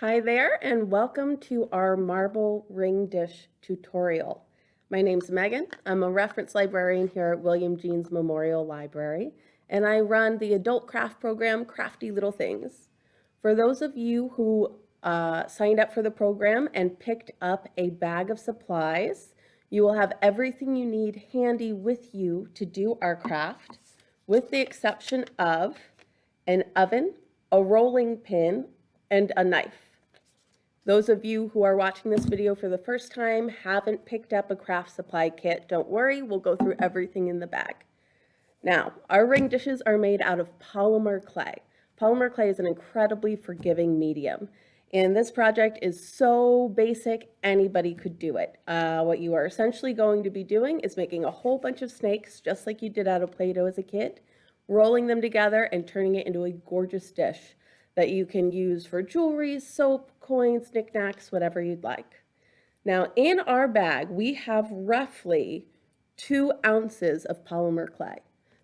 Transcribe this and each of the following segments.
Hi there, and welcome to our marble ring dish tutorial. My name's Megan. I'm a reference librarian here at William Jeans Memorial Library, and I run the adult craft program, Crafty Little Things. For those of you who signed up for the program and picked up a bag of supplies, you will have everything you need handy with you to do our craft, with the exception of an oven, a rolling pin, and a knife. Those of you who are watching this video for the first time, haven't picked up a craft supply kit, don't worry, we'll go through everything in the bag. Now, our ring dishes are made out of polymer clay. Polymer clay is an incredibly forgiving medium, and this project is so basic, anybody could do it. What you are essentially going to be doing is making a whole bunch of snakes, just like you did out of Play-Doh as a kid, rolling them together and turning it into a gorgeous dish that you can use for jewelry, soap, coins, knickknacks, whatever you'd like. Now, in our bag, we have roughly 2 ounces of polymer clay.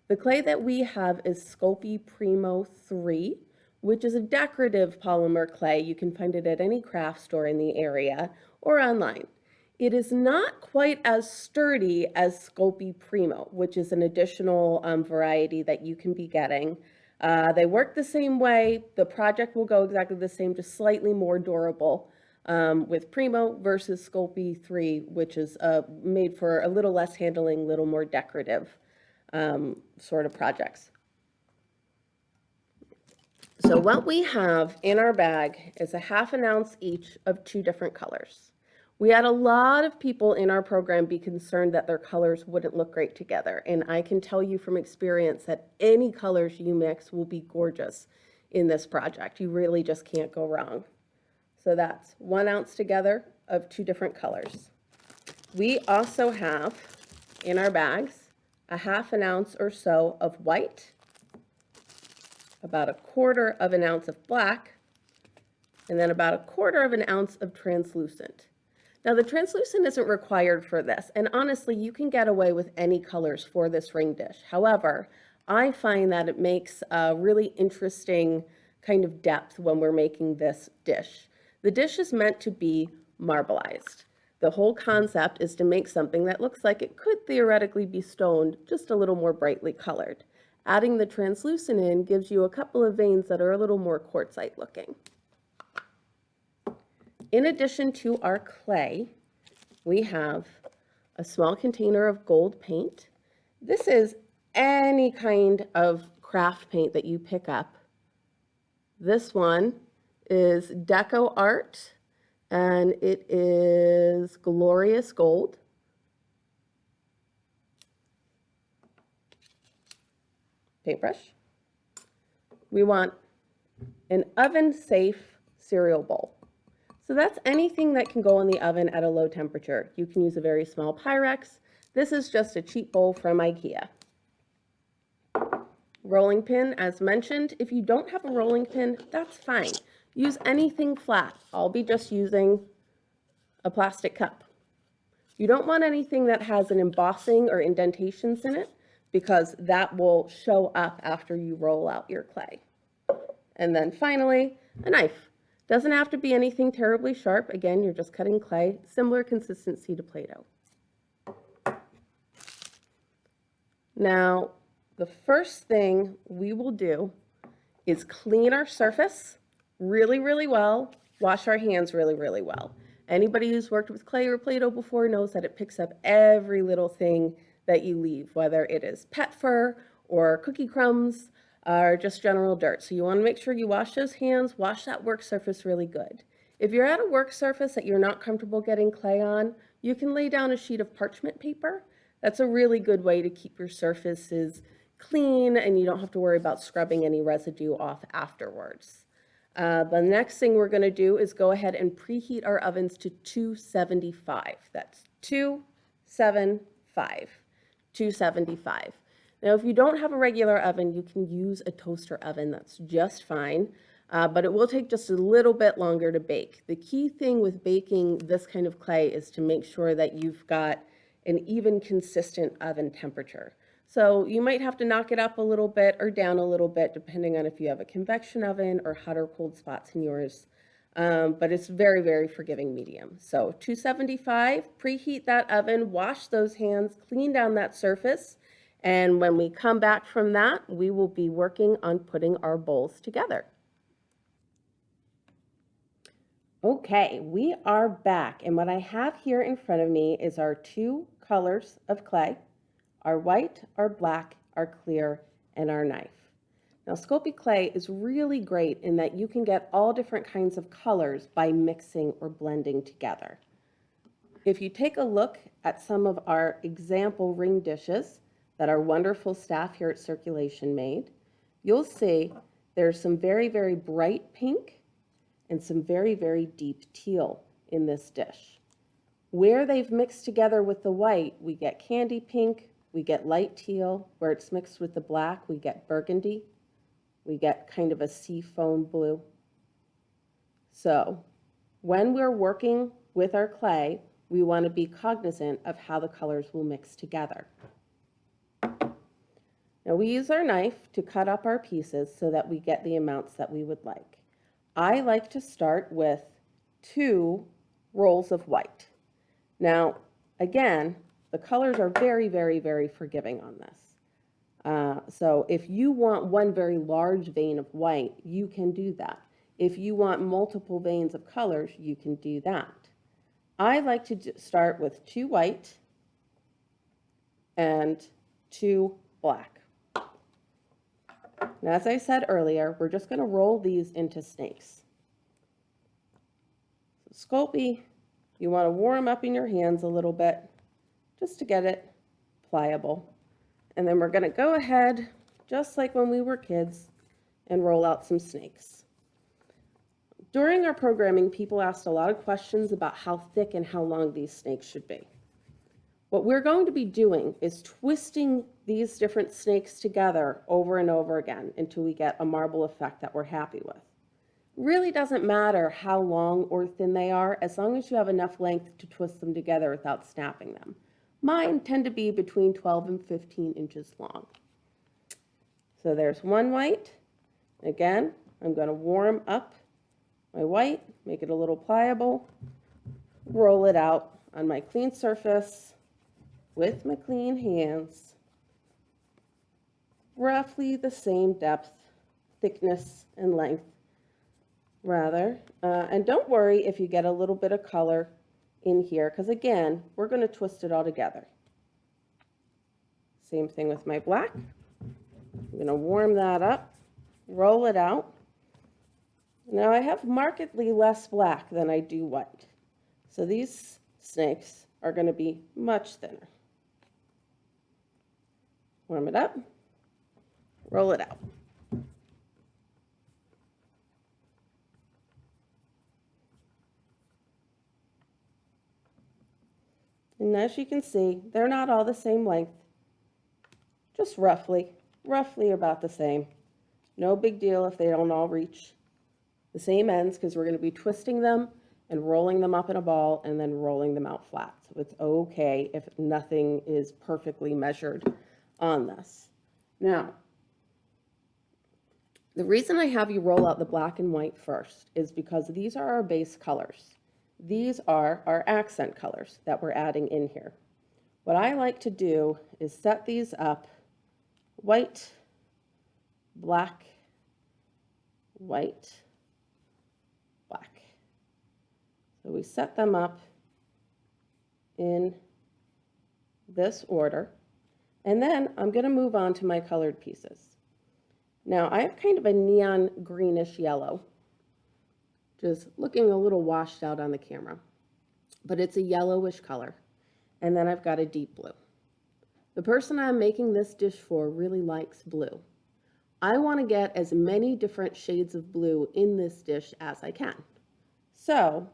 The clay that we have is Sculpey Primo 3, which is a decorative polymer clay. You can find it at any craft store in the area or online. It is not quite as sturdy as Sculpey Primo, which is an additional variety that you can be getting. They work the same way. The project will go exactly the same, just slightly more durable with Primo versus Sculpey 3, which is made for a little less handling, a little more decorative sort of projects. So what we have in our bag is a 1/2 ounce each of 2 different colors. We had a lot of people in our program be concerned that their colors wouldn't look great together. And I can tell you from experience that any colors you mix will be gorgeous in this project. You really just can't go wrong. So that's 1 ounce together of 2 different colors. We also have in our bags a 1/2 ounce or so of white, about 1/4 ounce of black, and then about 1/4 ounce of translucent. Now, the translucent isn't required for this, and honestly, you can get away with any colors for this ring dish. However, I find that it makes a really interesting kind of depth when we're making this dish. The dish is meant to be marbleized. The whole concept is to make something that looks like it could theoretically be stoned, just a little more brightly colored. Adding the translucent in gives you a couple of veins that are a little more quartzite looking. In addition to our clay, we have a small container of gold paint. This is any kind of craft paint that you pick up. This one is Deco Art, and it is Glorious Gold. Paintbrush. We want an oven-safe cereal bowl. So that's anything that can go in the oven at a low temperature. You can use a very small Pyrex. This is just a cheap bowl from IKEA. Rolling pin, as mentioned. If you don't have a rolling pin, that's fine. Use anything flat. I'll be just using a plastic cup. You don't want anything that has an embossing or indentations in it, because that will show up after you roll out your clay. And then finally, a knife. Doesn't have to be anything terribly sharp. Again, you're just cutting clay, similar consistency to Play-Doh. Now, the first thing we will do is clean our surface really, really well, wash our hands really, really well. Anybody who's worked with clay or Play-Doh before knows that it picks up every little thing that you leave, whether it is pet fur or cookie crumbs, or just general dirt. So you want to make sure you wash those hands, wash that work surface really good. If you're at a work surface that you're not comfortable getting clay on, you can lay down a sheet of parchment paper. That's a really good way to keep your surfaces clean, and you don't have to worry about scrubbing any residue off afterwards. The next thing we're going to do is go ahead and preheat our ovens to 275. That's 275. Now, if you don't have a regular oven, you can use a toaster oven. That's just fine, but it will take just a little bit longer to bake. The key thing with baking this kind of clay is to make sure that you've got an even, consistent oven temperature. So you might have to knock it up a little bit or down a little bit, depending on if you have a convection oven or hot or cold spots in yours. but it's very, very forgiving medium. So 275, preheat that oven, wash those hands, clean down that surface, and when we come back from that, we will be working on putting our bowls together. Okay, we are back, and what I have here in front of me is our two colors of clay, our white, our black, our clear, and our knife. Now, Sculpey clay is really great in that you can get all different kinds of colors by mixing or blending together. If you take a look at some of our example ring dishes that our wonderful staff here at Circulation made, you'll see there's some very, very bright pink and some very, very deep teal in this dish. Where they've mixed together with the white, we get candy pink, we get light teal. Where it's mixed with the black, we get burgundy. We get kind of a seafoam blue. So when we're working with our clay, we want to be cognizant of how the colors will mix together. Now we use our knife to cut up our pieces so that we get the amounts that we would like. I like to start with 2 rolls of white. Now, again, the colors are very, very, very forgiving on this. So if you want one very large vein of white, you can do that. If you want multiple veins of colors, you can do that. I like to start with 2 white and 2 black. Now, as I said earlier, we're just going to roll these into snakes. So Sculpey, you want to warm up in your hands a little bit just to get it pliable. And then we're going to go ahead, just like when we were kids, and roll out some snakes. During our programming, people asked a lot of questions about how thick and how long these snakes should be. What we're going to be doing is twisting these different snakes together over and over again until we get a marble effect that we're happy with. Really doesn't matter how long or thin they are, as long as you have enough length to twist them together without snapping them. Mine tend to be between 12 and 15 inches long. So there's 1 white. Again, I'm going to warm up my white, make it a little pliable, roll it out on my clean surface with my clean hands, roughly the same depth, thickness, and length, rather. And don't worry if you get a little bit of color in here, because again, we're going to twist it all together. Same thing with my black. I'm going to warm that up, roll it out. Now I have markedly less black than I do white, so these snakes are going to be much thinner. Warm it up, roll it out. And as you can see, they're not all the same length, just roughly about the same. No big deal if they don't all reach the same ends, because we're going to be twisting them and rolling them up in a ball and then rolling them out flat. So it's okay if nothing is perfectly measured on this. Now, the reason I have you roll out the black and white first is because these are our base colors. These are our accent colors that we're adding in here. What I like to do is set these up white, black, white, black. So we set them up in this order. And then I'm going to move on to my colored pieces. Now I have kind of a neon greenish yellow, just looking a little washed out on the camera, but it's a yellowish color. And then I've got a deep blue. The person I'm making this dish for really likes blue. I want to get as many different shades of blue in this dish as I can. So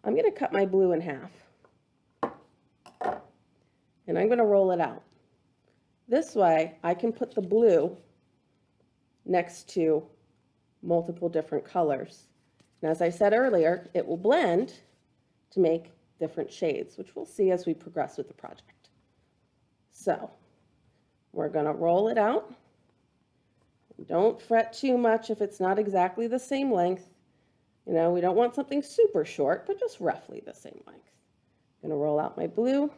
I'm going to cut my blue in half, and I'm going to roll it out. This way, I can put the blue next to multiple different colors. And as I said earlier, it will blend to make different shades, which we'll see as we progress with the project. So we're going to roll it out. Don't fret too much if it's not exactly the same length. You know, we don't want something super short, but just roughly the same length. I'm going to roll out my blue.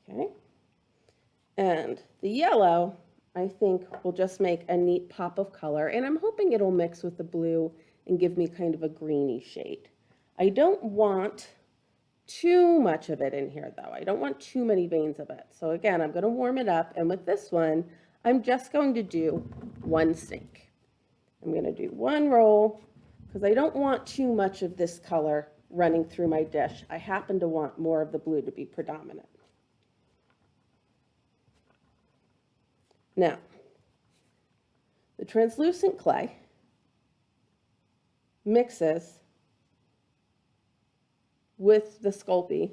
Okay. And the yellow, I think, will just make a neat pop of color, and I'm hoping it'll mix with the blue and give me kind of a greeny shade. I don't want too much of it in here, though. I don't want too many veins of it. So again, I'm going to warm it up, and with this one, I'm just going to do one snake. I'm going to do one roll because I don't want too much of this color running through my dish. I happen to want more of the blue to be predominant. Now, the translucent clay mixes with the Sculpey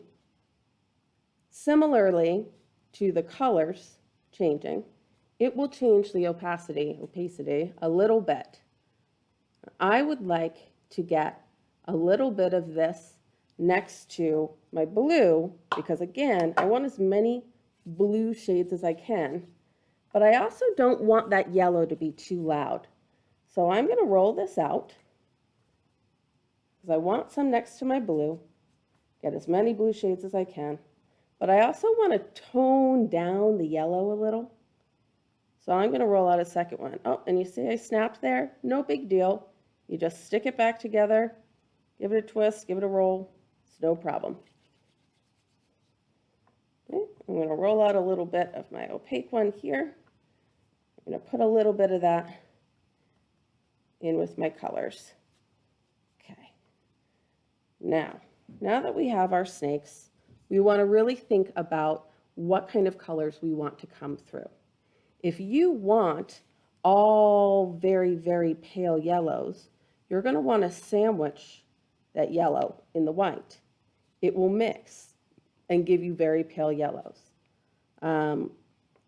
similarly to the colors changing. It will change the opacity a little bit. I would like to get a little bit of this next to my blue because, again, I want as many blue shades as I can. But I also don't want that yellow to be too loud. So I'm going to roll this out because I want some next to my blue, get as many blue shades as I can. But I also want to tone down the yellow a little. So I'm going to roll out a second one. Oh, and you see I snapped there? No big deal. You just stick it back together, give it a twist, give it a roll. It's no problem. Okay, I'm going to roll out a little bit of my opaque one here. I'm going to put a little bit of that in with my colors. Okay. Now that we have our snakes, we want to really think about what kind of colors we want to come through. If you want all very, very pale yellows, you're going to want to sandwich that yellow in the white. It will mix and give you very pale yellows.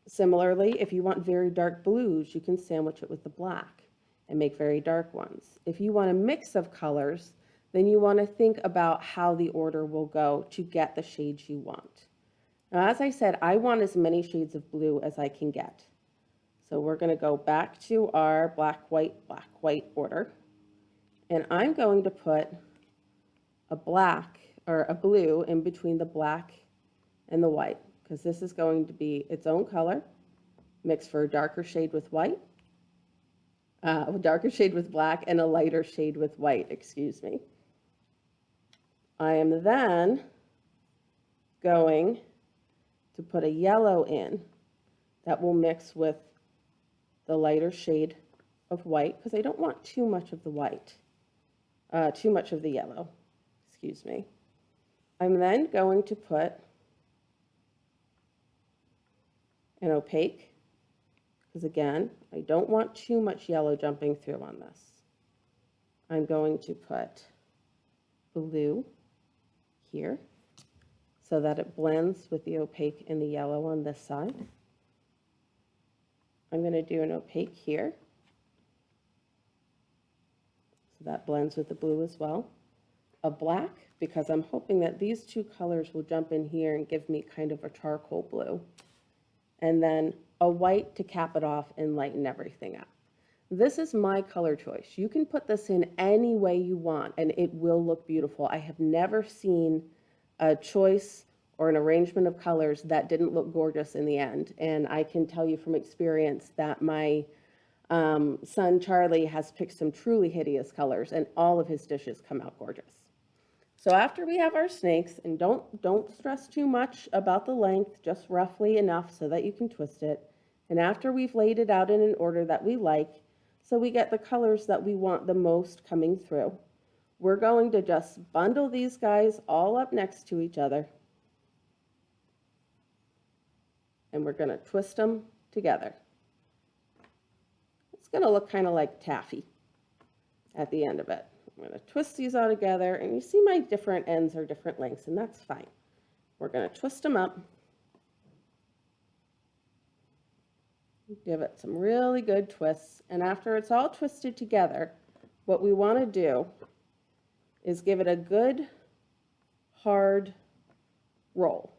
Similarly, if you want very dark blues, you can sandwich it with the black and make very dark ones. If you want a mix of colors, then you want to think about how the order will go to get the shades you want. Now, as I said, I want as many shades of blue as I can get. So we're going to go back to our black, white order. And I'm going to put a black or a blue in between the black and the white, because this is going to be its own color, mixed for a darker shade with white, a darker shade with black, and a lighter shade with white, excuse me. I am then going to put a yellow in that will mix with the lighter shade of white, because I don't want too much of the white, too much of the yellow, excuse me. I'm then going to put an opaque, because again, I don't want too much yellow jumping through on this. I'm going to put blue here so that it blends with the opaque and the yellow on this side. I'm going to do an opaque here, so that blends with the blue as well. A black, because I'm hoping that these two colors will jump in here and give me kind of a charcoal blue. And then a white to cap it off and lighten everything up. This is my color choice. You can put this in any way you want and it will look beautiful. I have never seen a choice or an arrangement of colors that didn't look gorgeous in the end. And I can tell you from experience that my son Charlie has picked some truly hideous colors and all of his dishes come out gorgeous. So after we have our snakes, and don't stress too much about the length, just roughly enough so that you can twist it. And after we've laid it out in an order that we like, so we get the colors that we want the most coming through, we're going to just bundle these guys all up next to each other. And we're going to twist them together. It's going to look kind of like taffy at the end of it. I'm going to twist these all together, and you see my different ends are different lengths, and that's fine. We're going to twist them up. Give it some really good twists, and after it's all twisted together, what we want to do is give it a good hard roll.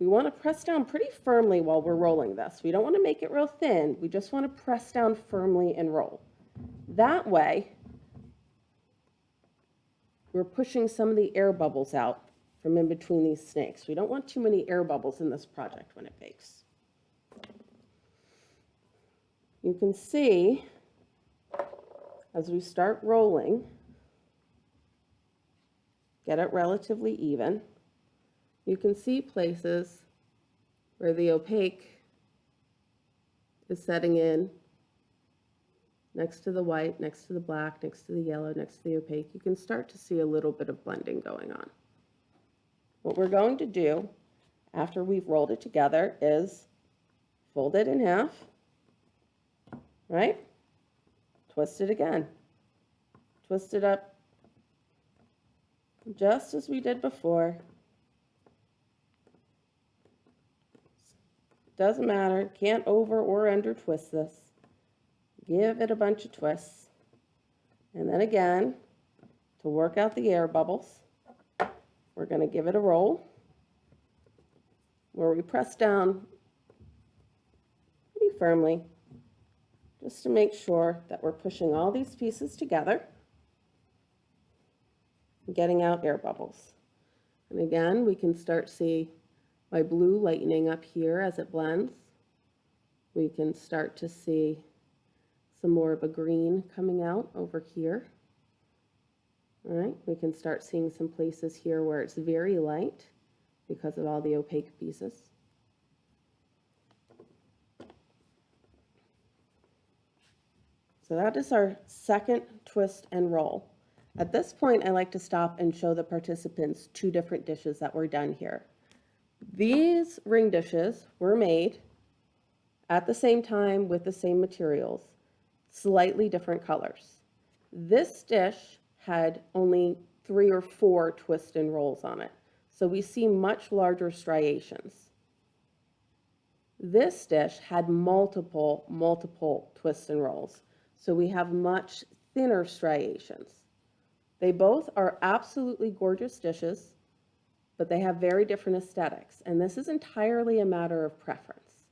we want to press down pretty firmly while we're rolling this. We don't want to make it real thin. We just want to press down firmly and roll. That way, we're pushing some of the air bubbles out from in between these snakes. We don't want too many air bubbles in this project when it bakes. You can see, as we start rolling, get it relatively even. You can see places where the opaque is setting in next to the white, next to the black, next to the yellow, next to the opaque. You can start to see a little bit of blending going on. What we're going to do after we've rolled it together is fold it in half, right? Twist it again. Twist it up just as we did before. Doesn't matter, can't over or under twist this. Give it a bunch of twists. And then again, to work out the air bubbles, we're going to give it a roll where we press down pretty firmly just to make sure that we're pushing all these pieces together and getting out air bubbles. And again, we can start to see my blue lightening up here as it blends. We can start to see some more of a green coming out over here. All right, we can start seeing some places here where it's very light because of all the opaque pieces. So that is our second twist and roll. At this point, I like to stop and show the participants two different dishes that were done here. These ring dishes were made at the same time with the same materials, slightly different colors. This dish had only 3 or 4 twist and rolls on it, so we see much larger striations. This dish had multiple twists and rolls, so we have much thinner striations. They both are absolutely gorgeous dishes, but they have very different aesthetics, and this is entirely a matter of preference.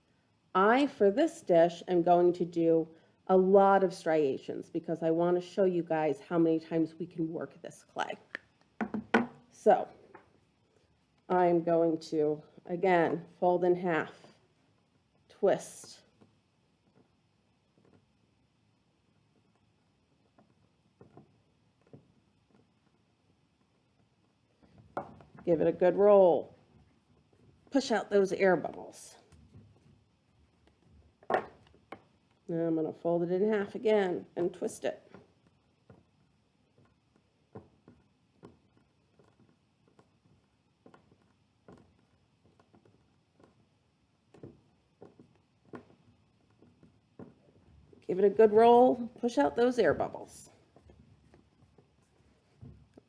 I, for this dish, am going to do a lot of striations because I want to show you guys how many times we can work this clay. So I'm going to, again, fold in half, twist, give it a good roll, push out those air bubbles. Now I'm going to fold it in half again and twist it. Give it a good roll, push out those air bubbles.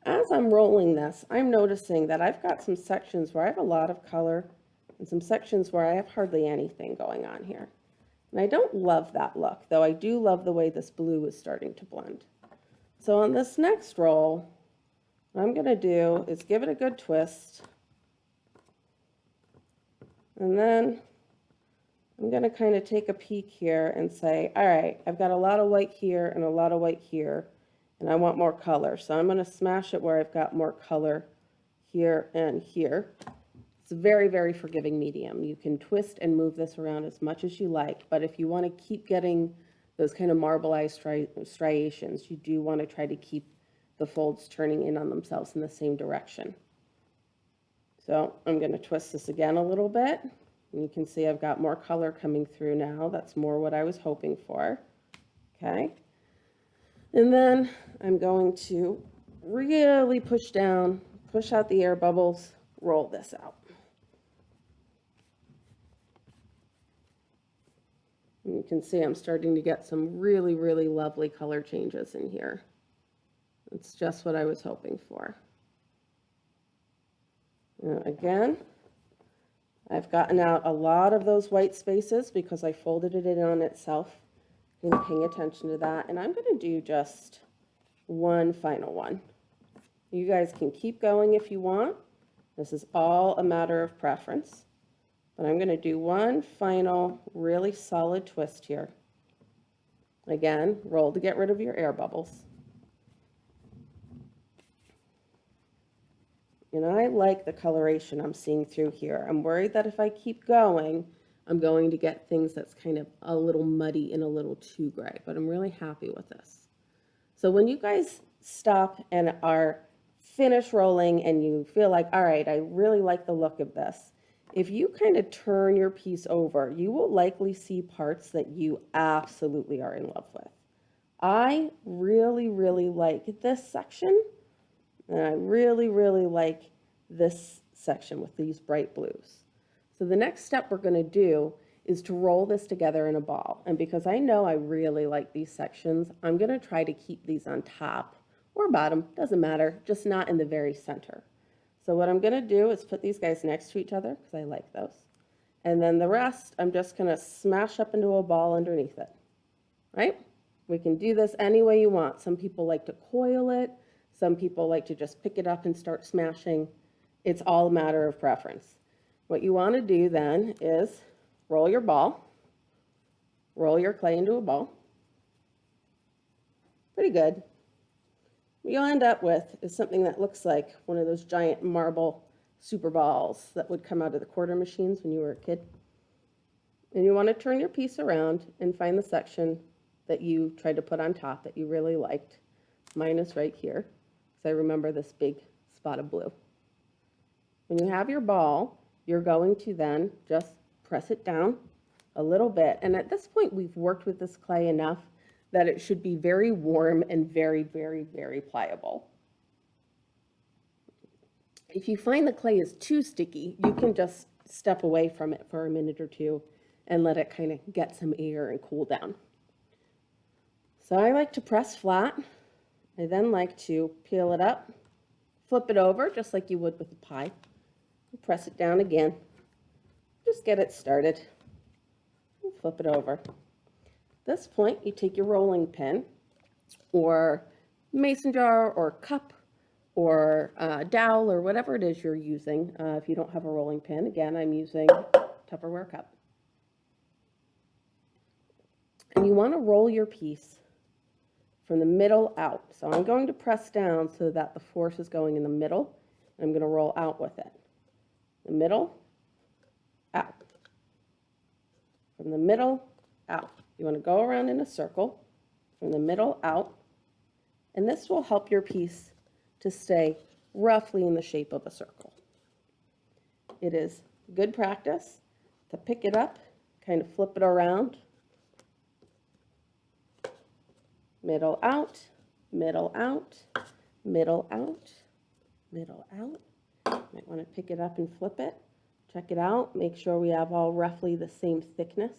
As I'm rolling this, I'm noticing that I've got some sections where I have a lot of color and some sections where I have hardly anything going on here. And I don't love that look, though I do love the way this blue is starting to blend. So on this next roll, what I'm going to do is give it a good twist. And then I'm going to kind of take a peek here and say, all right, I've got a lot of white here and a lot of white here, and I want more color. So I'm going to smash it where I've got more color here and here. It's a very, very forgiving medium. You can twist and move this around as much as you like, but if you want to keep getting those kind of marbleized striations, you do want to try to keep the folds turning in on themselves in the same direction. So I'm going to twist this again a little bit. And you can see I've got more color coming through now. That's more what I was hoping for. Okay. And then I'm going to really push down, push out the air bubbles, roll this out. And you can see I'm starting to get some really, really lovely color changes in here. It's just what I was hoping for. Now again, I've gotten out a lot of those white spaces because I folded it in on itself. I'm paying attention to that, and I'm going to do just one final one. You guys can keep going if you want. This is all a matter of preference. But I'm going to do one final really solid twist here. Again, roll to get rid of your air bubbles. And I like the coloration I'm seeing through here. I'm worried that if I keep going, I'm going to get things that's kind of a little muddy and a little too gray, but I'm really happy with this. So when you guys stop and are finished rolling and you feel like, all right, I really like the look of this, if you kind of turn your piece over, you will likely see parts that you absolutely are in love with. I really, really like this section, and I really, really like this section with these bright blues. So the next step we're going to do is to roll this together in a ball. And because I know I really like these sections, I'm going to try to keep these on top or bottom, doesn't matter, just not in the very center. So what I'm going to do is put these guys next to each other because I like those. And then the rest, I'm just going to smash up into a ball underneath it, right? We can do this any way you want. Some people like to coil it. Some people like to just pick it up and start smashing. It's all a matter of preference. What you want to do then is roll your ball, roll your clay into a ball. Pretty good. What you'll end up with is something that looks like one of those giant marble super balls that would come out of the quarter machines when you were a kid. And you want to turn your piece around and find the section that you tried to put on top that you really liked. Mine is right here, because I remember this big spot of blue. When you have your ball, you're going to then just press it down a little bit. And at this point, we've worked with this clay enough that it should be very warm and very, very, very pliable. If you find the clay is too sticky, you can just step away from it for a minute or two and let it kind of get some air and cool down. So I like to press flat. I then like to peel it up, flip it over just like you would with a pie. Press it down again. Just get it started. Flip it over. At this point, you take your rolling pin or mason jar or cup or dowel or whatever it is you're using. If you don't have a rolling pin, again, I'm using Tupperware cup. And you want to roll your piece from the middle out. So I'm going to press down so that the force is going in the middle. And I'm going to roll out with it. The middle, out. From the middle, out. You want to go around in a circle, from the middle, out. And this will help your piece to stay roughly in the shape of a circle. It is good practice to pick it up, kind of flip it around. Middle out, middle out, middle out, middle out. Might want to pick it up and flip it. Check it out. Make sure we have all roughly the same thickness.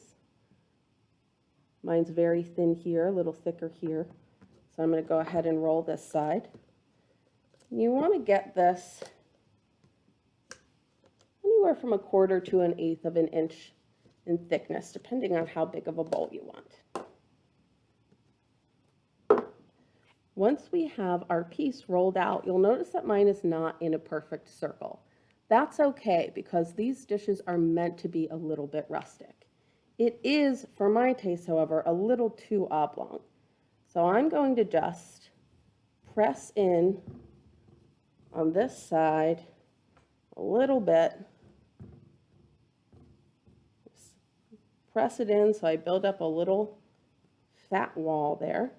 Mine's very thin here, a little thicker here. So I'm going to go ahead and roll this side. You want to get this anywhere from 1/4 to 1/8 of an inch in thickness, depending on how big of a bowl you want. Once we have our piece rolled out, you'll notice that mine is not in a perfect circle. That's okay, because these dishes are meant to be a little bit rustic. It is, for my taste, however, a little too oblong. So I'm going to just press in on this side a little bit. Just press it in so I build up a little fat wall there.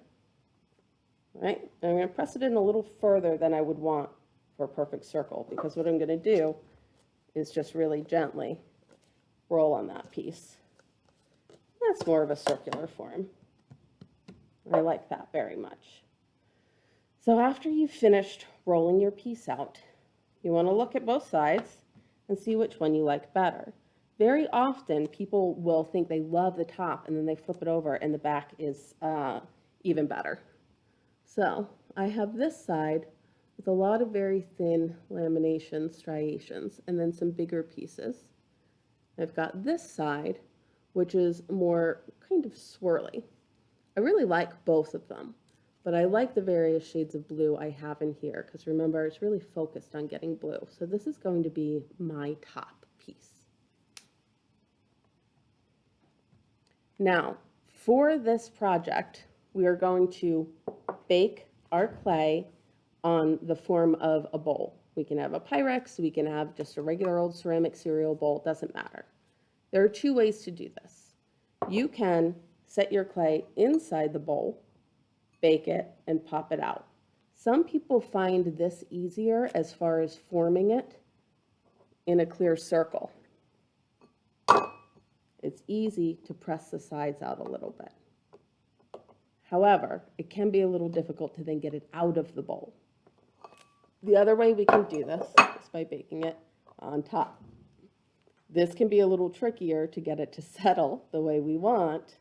Right? And I'm going to press it in a little further than I would want for a perfect circle, because what I'm going to do is just really gently roll on that piece. That's more of a circular form. I like that very much. So after you've finished rolling your piece out, you want to look at both sides and see which one you like better. Very often people will think they love the top and then they flip it over and the back is even better. So I have this side with a lot of very thin lamination striations and then some bigger pieces. I've got this side, which is more kind of swirly. I really like both of them, but I like the various shades of blue I have in here because remember, it's really focused on getting blue. So this is going to be my top piece. Now, for this project, we are going to bake our clay on the form of a bowl. We can have a Pyrex, we can have just a regular old ceramic cereal bowl, doesn't matter. There are two ways to do this. You can set your clay inside the bowl, bake it, and pop it out. Some people find this easier as far as forming it in a clear circle. It's easy to press the sides out a little bit. However, it can be a little difficult to then get it out of the bowl. The other way we can do this is by baking it on top. This can be a little trickier to get it to settle the way we want,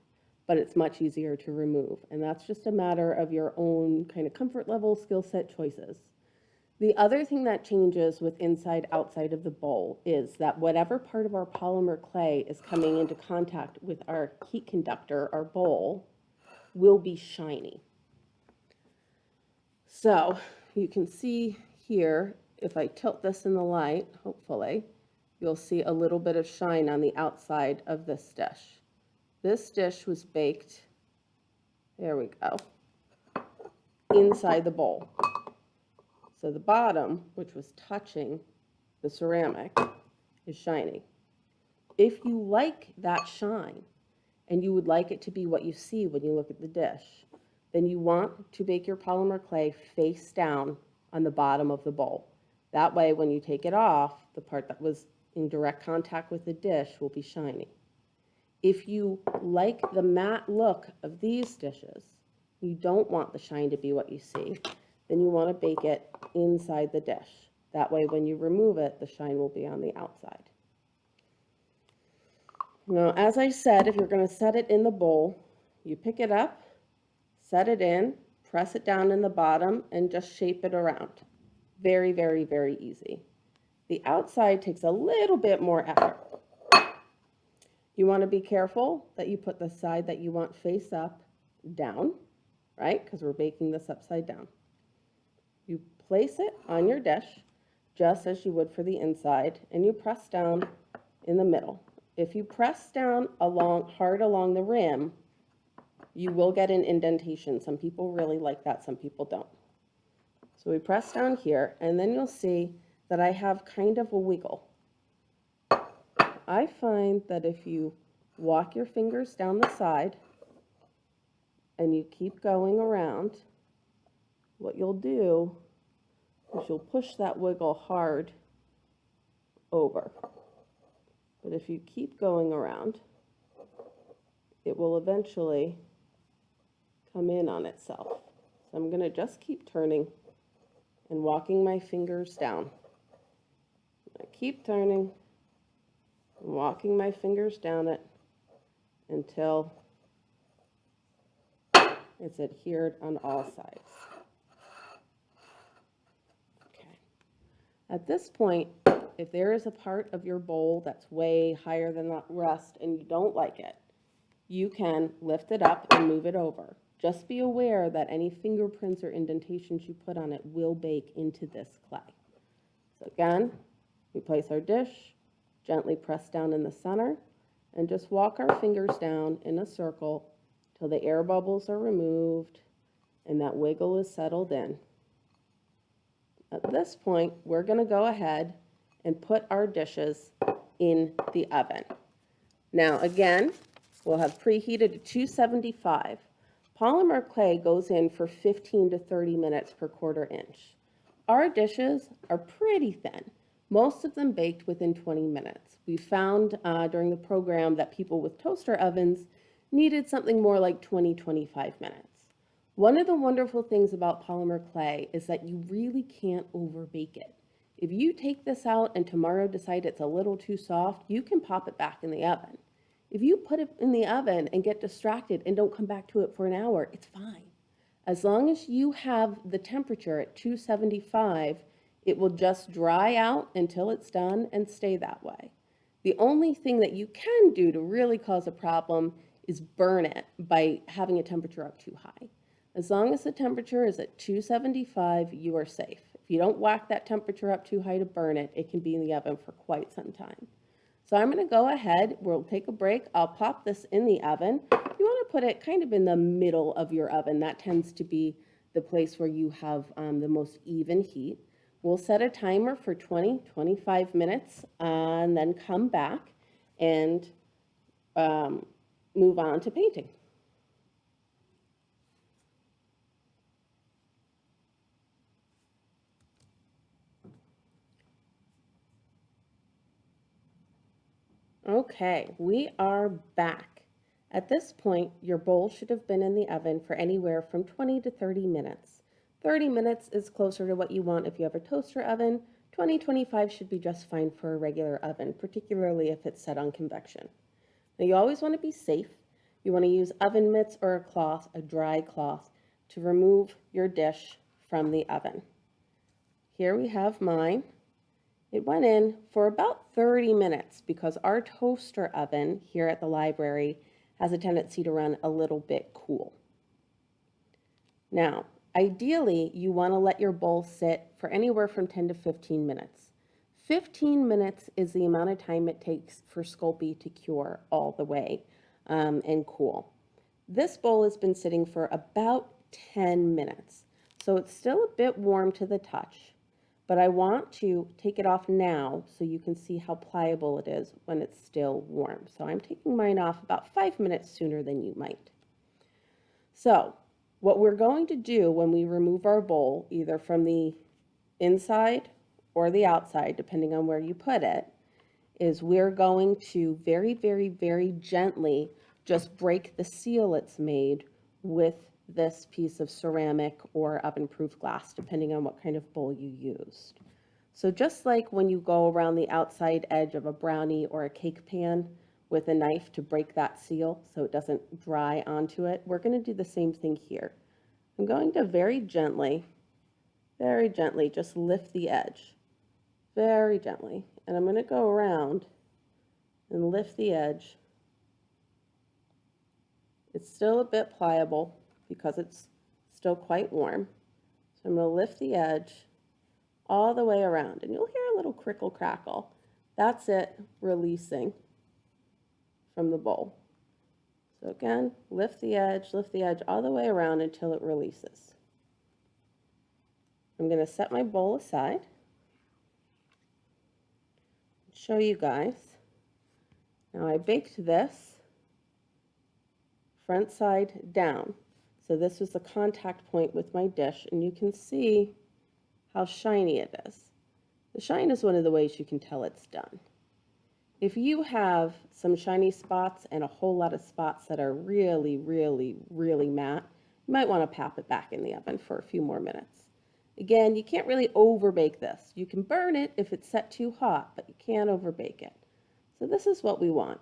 but it's much easier to remove. And that's just a matter of your own kind of comfort level, skill set choices. The other thing that changes with inside, outside of the bowl is that whatever part of our polymer clay is coming into contact with our heat conductor, our bowl, will be shiny. So you can see here, if I tilt this in the light, hopefully, you'll see a little bit of shine on the outside of this dish. This dish was baked, there we go, inside the bowl. So the bottom, which was touching the ceramic, is shiny. If you like that shine, and you would like it to be what you see when you look at the dish, then you want to bake your polymer clay face down on the bottom of the bowl. That way, when you take it off, the part that was in direct contact with the dish will be shiny. If you like the matte look of these dishes, you don't want the shine to be what you see, then you want to bake it inside the dish. That way, when you remove it, the shine will be on the outside. Now, as I said, if you're going to set it in the bowl, you pick it up, set it in, press it down in the bottom, and just shape it around. Very, very, very easy. The outside takes a little bit more effort. You want to be careful that you put the side that you want face up down, right? Because we're baking this upside down. You place it on your dish just as you would for the inside, and you press down in the middle. If you press down hard along the rim, you will get an indentation. Some people really like that, some people don't. So we press down here, and then you'll see that I have kind of a wiggle. I find that if you walk your fingers down the side and you keep going around, what you'll do is you'll push that wiggle hard over. But if you keep going around, it will eventually come in on itself. So I'm going to just keep turning and walking my fingers down. I keep turning and walking my fingers down it until it's adhered on all sides. Okay. At this point, if there is a part of your bowl that's way higher than the rest and you don't like it, you can lift it up and move it over. Just be aware that any fingerprints or indentations you put on it will bake into this clay. So again, we place our dish, gently press down in the center, and just walk our fingers down in a circle till the air bubbles are removed and that wiggle is settled in. At this point, we're going to go ahead and put our dishes in the oven. Now again, we'll have preheated to 275. Polymer clay goes in for 15 to 30 minutes per quarter inch. Our dishes are pretty thin, most of them baked within 20 minutes. We found during the program that people with toaster ovens needed something more like 20-25 minutes. One of the wonderful things about polymer clay is that you really can't overbake it. If you take this out and tomorrow decide it's a little too soft, you can pop it back in the oven. If you put it in the oven and get distracted and don't come back to it for an hour, it's fine. As long as you have the temperature at 275, it will just dry out until it's done and stay that way. The only thing that you can do to really cause a problem is burn it by having a temperature up too high. As long as the temperature is at 275, you are safe. If you don't whack that temperature up too high to burn it, it can be in the oven for quite some time. So I'm going to go ahead, we'll take a break. I'll pop this in the oven. You want to put it kind of in the middle of your oven. That tends to be the place where you have the most even heat. We'll set a timer for 20-25 minutes and then come back and move on to painting. Okay, we are back. At this point, your bowl should have been in the oven for anywhere from 20 to 30 minutes. 30 minutes is closer to what you want if you have a toaster oven. 20-25 should be just fine for a regular oven, particularly if it's set on convection. Now you always want to be safe. You want to use oven mitts or a cloth, a dry cloth, to remove your dish from the oven. Here we have mine. It went in for about 30 minutes because our toaster oven here at the library has a tendency to run a little bit cool. Now, ideally, you want to let your bowl sit for anywhere from 10 to 15 minutes. 15 minutes is the amount of time it takes for Sculpey to cure all the way and cool. This bowl has been sitting for about 10 minutes, so it's still a bit warm to the touch. But I want to take it off now so you can see how pliable it is when it's still warm. So I'm taking mine off about 5 minutes sooner than you might. So what we're going to do when we remove our bowl, either from the inside or the outside, depending on where you put it, is we're going to very, very, very gently just break the seal it's made with this piece of ceramic or oven-proof glass, depending on what kind of bowl you used. So just like when you go around the outside edge of a brownie or a cake pan with a knife to break that seal so it doesn't dry onto it, we're going to do the same thing here. I'm going to very gently just lift the edge, very gently, and I'm going to go around and lift the edge. It's still a bit pliable because it's still quite warm. So I'm going to lift the edge all the way around, and you'll hear a little crickle crackle. That's it releasing from the bowl. So again, lift the edge all the way around until it releases. I'm going to set my bowl aside, show you guys. Now I baked this front side down. So this was the contact point with my dish, and you can see how shiny it is. The shine is one of the ways you can tell it's done. If you have some shiny spots and a whole lot of spots that are really, really, really matte, you might want to pop it back in the oven for a few more minutes. Again, you can't really overbake this. You can burn it if it's set too hot, but you can't overbake it. So this is what we want.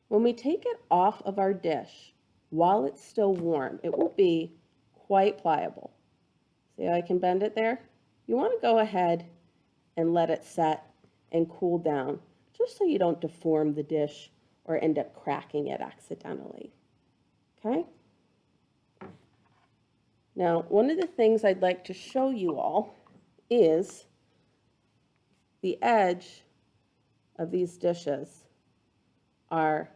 When we take it off of our dish, while it's still warm, it will be quite pliable. See how I can bend it there? You want to go ahead and let it set and cool down, just so you don't deform the dish or end up cracking it accidentally. Okay? Now, one of the things I'd like to show you all is the edge of these dishes are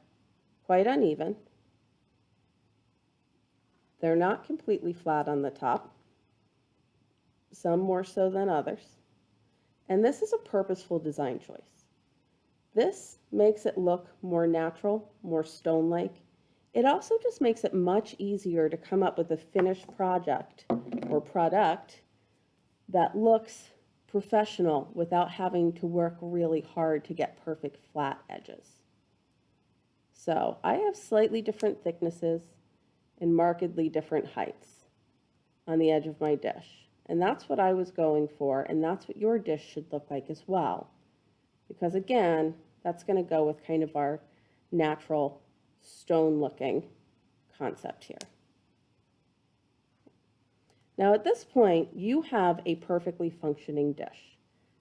quite uneven. They're not completely flat on the top, some more so than others. And this is a purposeful design choice. This makes it look more natural, more stone-like. It also just makes it much easier to come up with a finished project or product that looks professional without having to work really hard to get perfect flat edges. So I have slightly different thicknesses and markedly different heights on the edge of my dish. And that's what I was going for, and that's what your dish should look like as well. Because again, that's going to go with kind of our natural stone-looking concept here. Now at this point, you have a perfectly functioning dish.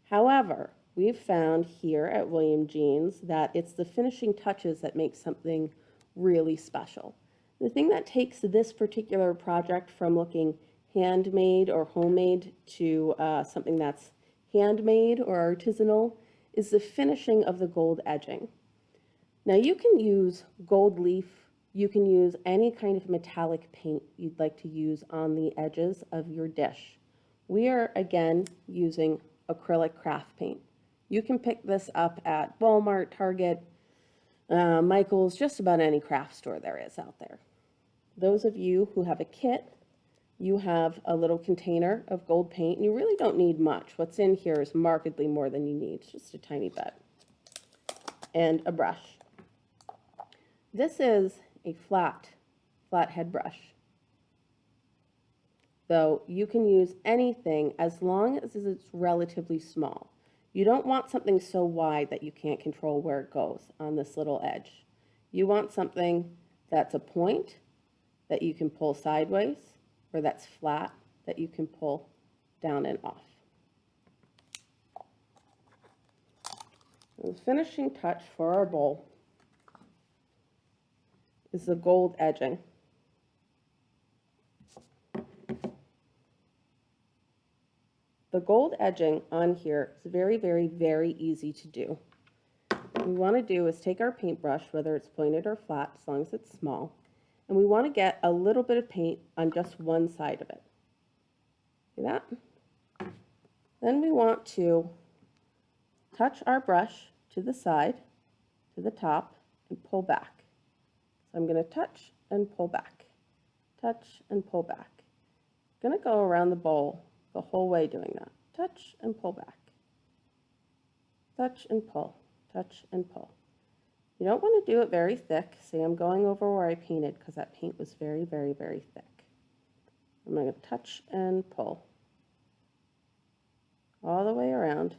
However, we've found here at William Jeans that it's the finishing touches that make something really special. The thing that takes this particular project from looking handmade or homemade to something that's handmade or artisanal is the finishing of the gold edging. Now you can use gold leaf, you can use any kind of metallic paint you'd like to use on the edges of your dish. We are again using acrylic craft paint. You can pick this up at Walmart, Target, Michael's, just about any craft store there is out there. Those of you who have a kit, you have a little container of gold paint, and you really don't need much. What's in here is markedly more than you need, just a tiny bit. And a brush. This is a flathead brush. Though you can use anything as long as it's relatively small. You don't want something so wide that you can't control where it goes on this little edge. You want something that's a point that you can pull sideways, or that's flat that you can pull down and off. The finishing touch for our bowl is the gold edging. The gold edging on here is very, very, very easy to do. What we want to do is take our paintbrush, whether it's pointed or flat, as long as it's small, and we want to get a little bit of paint on just one side of it. See that? Then we want to touch our brush to the side, to the top, and pull back. So I'm going to touch and pull back, touch and pull back. I'm going to go around the bowl the whole way doing that. Touch and pull back. Touch and pull. Touch and pull. You don't want to do it very thick. See, I'm going over where I painted because that paint was very, very, very thick. I'm going to touch and pull all the way around.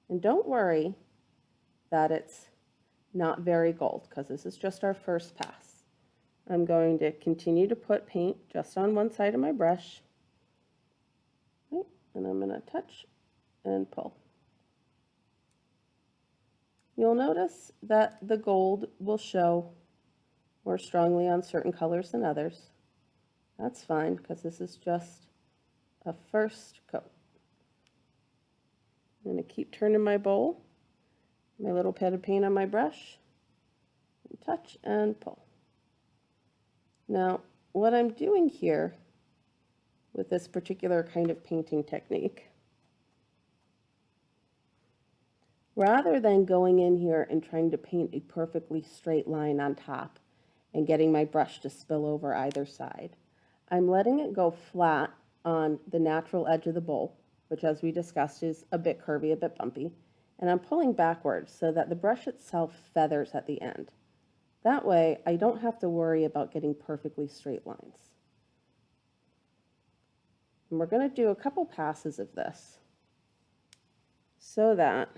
And don't worry that it's not very gold, because this is just our first pass. I'm going to continue to put paint just on one side of my brush. Right, and I'm going to touch and pull. You'll notice that the gold will show more strongly on certain colors than others. That's fine, because this is just a first coat. I'm going to keep turning my bowl, my little pad of paint on my brush, and touch and pull. Now, what I'm doing here with this particular kind of painting technique, rather than going in here and trying to paint a perfectly straight line on top and getting my brush to spill over either side, I'm letting it go flat on the natural edge of the bowl, which, as we discussed, is a bit curvy, a bit bumpy, and I'm pulling backwards so that the brush itself feathers at the end. That way, I don't have to worry about getting perfectly straight lines. And we're going to do a couple passes of this so that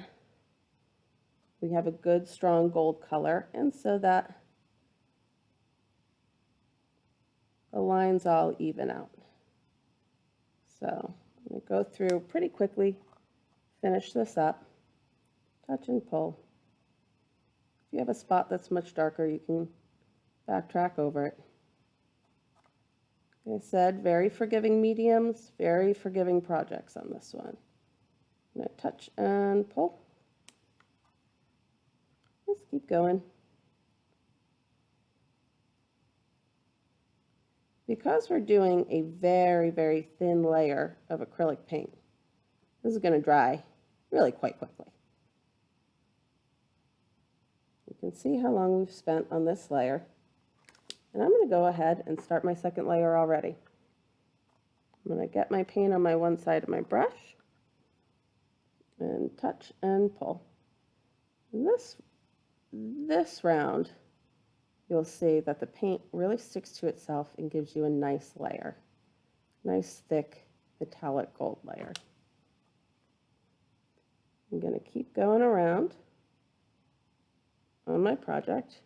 we have a good, strong gold color, and so that the lines all even out. So I'm going to go through pretty quickly, finish this up, touch and pull. If you have a spot that's much darker, you can backtrack over it. Like I said, very forgiving mediums, very forgiving projects on this one. I'm going to touch and pull. Just keep going. Because we're doing a very, very thin layer of acrylic paint, this is going to dry really quite quickly. You can see how long we've spent on this layer. And I'm going to go ahead and start my second layer already. I'm going to get my paint on my one side of my brush and touch and pull. And this round, you'll see that the paint really sticks to itself and gives you a nice layer. Nice, thick, metallic gold layer. I'm going to keep going around on my project.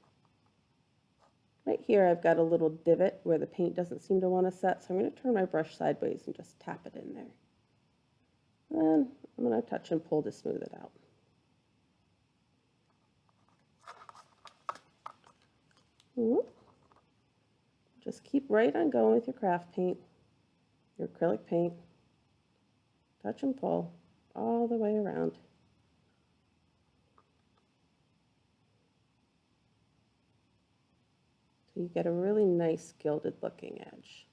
Right here, I've got a little divot where the paint doesn't seem to want to set, so I'm going to turn my brush sideways and just tap it in there. Then I'm going to touch and pull to smooth it out. Just keep right on going with your craft paint, your acrylic paint, touch and pull all the way around. So you get a really nice gilded looking edge.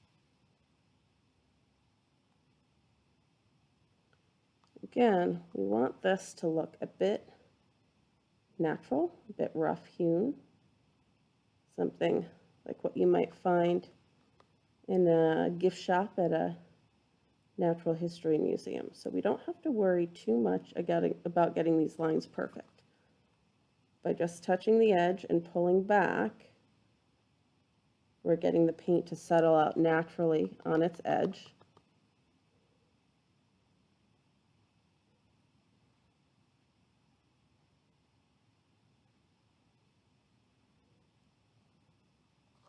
Again, we want this to look a bit natural, a bit rough hewn, something like what you might find in a gift shop at a natural history museum. So we don't have to worry too much about getting these lines perfect. By just touching the edge and pulling back, we're getting the paint to settle out naturally on its edge.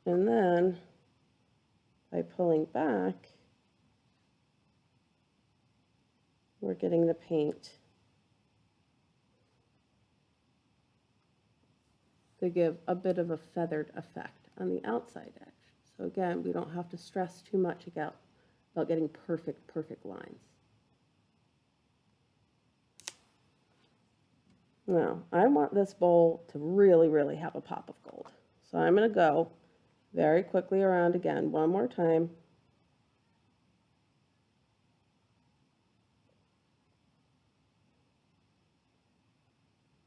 And then by pulling back, we're getting the paint to give a bit of a feathered effect on the outside edge. So again, we don't have to stress too much about getting perfect lines. Now, I want this bowl to really have a pop of gold. So I'm going to go very quickly around again, one more time.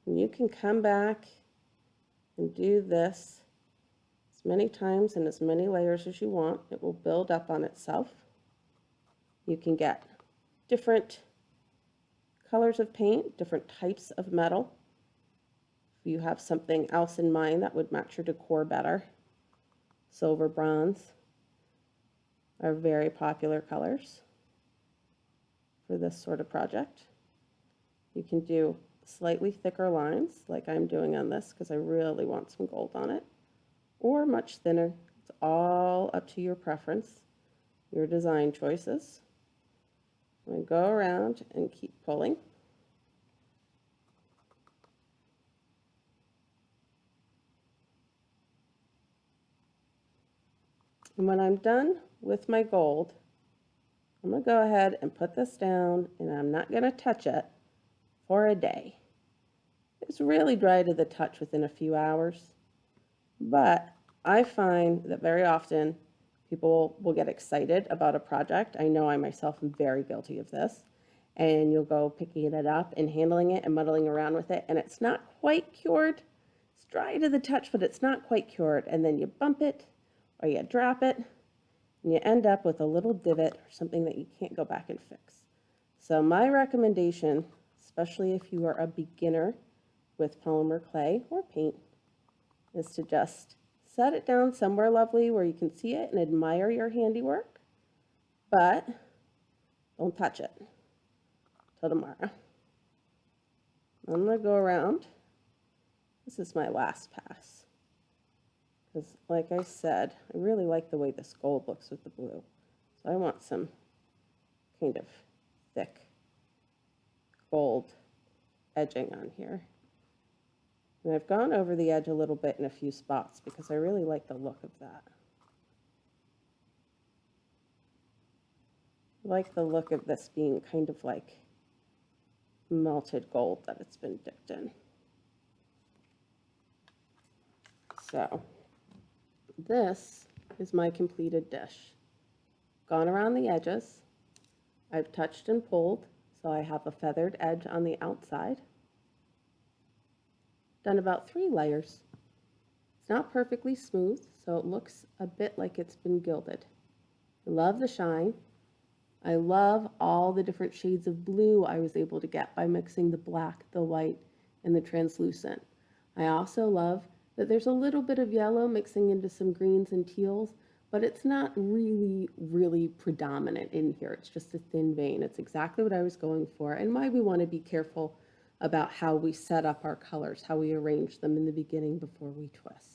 And you can come back and do this as many times and as many layers as you want. It will build up on itself. You can get different colors of paint, different types of metal. If you have something else in mind that would match your decor better, silver, bronze are very popular colors for this sort of project. You can do slightly thicker lines like I'm doing on this because I really want some gold on it, or much thinner. It's all up to your preference, your design choices. I'm going to go around and keep pulling. And when I'm done with my gold, I'm going to go ahead and put this down, and I'm not going to touch it for a day. It's really dry to the touch within a few hours, but I find that very often people will get excited about a project. I know I myself am very guilty of this, and you'll go picking it up and handling it and muddling around with it, and it's not quite cured. It's dry to the touch, but it's not quite cured, and then you bump it or you drop it, and you end up with a little divot or something that you can't go back and fix. So my recommendation, especially if you are a beginner with polymer clay or paint, is to just set it down somewhere lovely where you can see it and admire your handiwork, but don't touch it till tomorrow. I'm going to go around. This is my last pass. Because, like I said, I really like the way this gold looks with the blue. So I want some kind of thick gold edging on here. And I've gone over the edge a little bit in a few spots because I really like the look of that. I like the look of this being kind of like melted gold that it's been dipped in. So this is my completed dish. Gone around the edges. I've touched and pulled, so I have a feathered edge on the outside. Done about 3 layers. It's not perfectly smooth, so it looks a bit like it's been gilded. I love the shine. I love all the different shades of blue I was able to get by mixing the black, the white, and the translucent. I also love that there's a little bit of yellow mixing into some greens and teals, but it's not really predominant in here. It's just a thin vein. It's exactly what I was going for, and why we want to be careful about how we set up our colors, how we arrange them in the beginning before we twist.